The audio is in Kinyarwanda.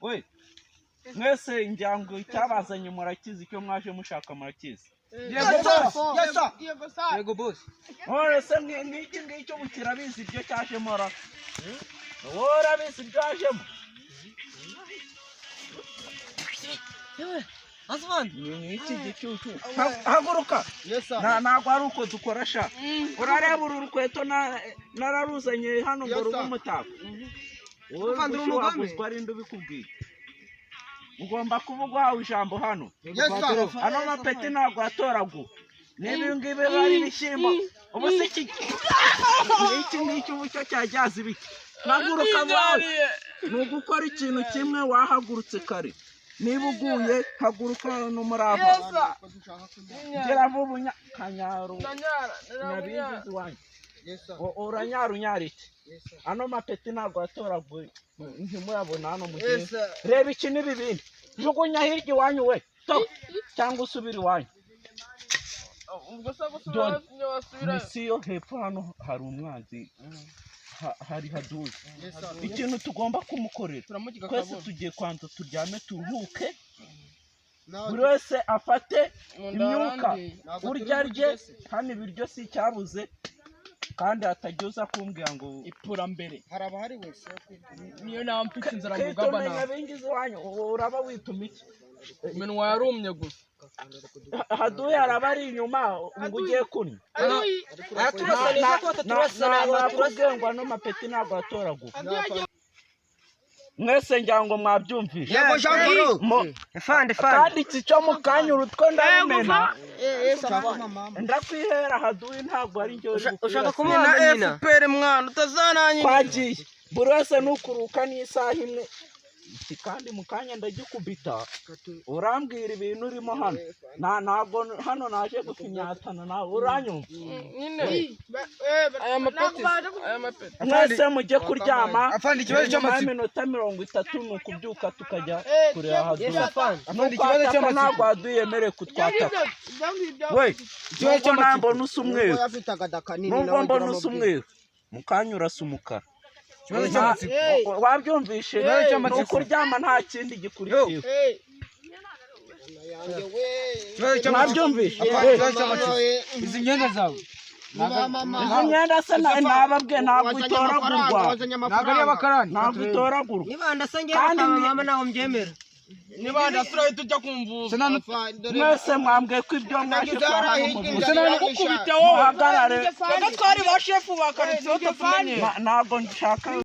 we mwese injyango icyabazanye murakizi icyo mwaje mushaka murakizi. Yego boss. Ore se ngiki ngicyo mukirabizi ibyo cyaje mora. Ora bizi byajemo. Asman. Ni iki gicucu. Haguruka. Nagwa ari uko dukora sha. Urareba urukweto nararuzanye hano ngo rugumutaka. Ufandira umugome ari ndubikubwiye. Ugomba kuvuga hawe ijambo hano. Ano mapeti nagwa atoragu. Nibi ngibe bari bishimo. Ubusiki. Iki ngicyo bucyo cyajyaza ibiki. Naguruka bawe. Nugukora ikintu kimwe wahagurutse kare. Niba uguye haguruka no murava. Gera vuba kanyaro. Nabizi wanyu. Uranyarunyarite. Ano mapeti nagwa atoragu. Ntimurabona hano mu gihe. Reba iki n'ibibindi. Jugunya hirya wanyu we. Cyangwa usubira wanyu. Ubwo gusubira wasubira. Misiyo hepfo hano hari umwanzi. Hari haduye. Ikintu tugomba kumukorera. Twese tugiye kwanza turyame turuhuke. Buri wese afate imyuka. Urya rye hano ibiryo si cyabuze. Kandi atajyoza kumbwira ngo ipura mbere. Haraba hari wese. Niyo nawe mfite inzara mu gaba na. Bingize wanyu uraba wituma iki? Iminwa yarumye gusa. Haduye arabari inyuma ngo ugiye kunywa. Turasana ko turasana turasengwa no mapeti ntabwo atoragu. Mwese njyango mwabyumvise. Yego Jean Fande. Kandi cyo mukanya urutwe ndabimena. Ndakwihera haduye ntabwo ari njye ushaka kumwana nyina. FPR mwana utazananye. Kwagiye. Buri wese nukuruka n'isaha imwe. Kandi mukanya ndagikubita. Urambwira ibintu urimo hano. Ntabwo hano naje gufinyatana nawe uranyumva. Aya mapeti. Mwese mujye kuryama. Afande ikibazo cy'amatsiko. Iminota 30 nukubyuka tukajya kureba haduye. Afande ikibazo cy'amatsiko. Ntabwo haduyemereye kutwataka. We, ikibazo cy'amatsiko n'usumweru. Nubwo mbona usumweru. Mukanya urasa umukara. Wabyumvishe no kuryama nta kindi gikurikiye. Wabyumvishe izi myenda zawe. Izi myenda se nababwe ntabwo itoragurwa. Ntabwo ari abakarani. Ntabwo itoragurwa. Niba ndasengera mama naho mbyemera. Niba ndasura tujya kumvuza. Mwese mwambwe ko ibyo mwaje kwa hano mu Gusa nagukubita wowe. Hagarare. Twari ba chef ba karitsiye tumenye. Ntabwo nshaka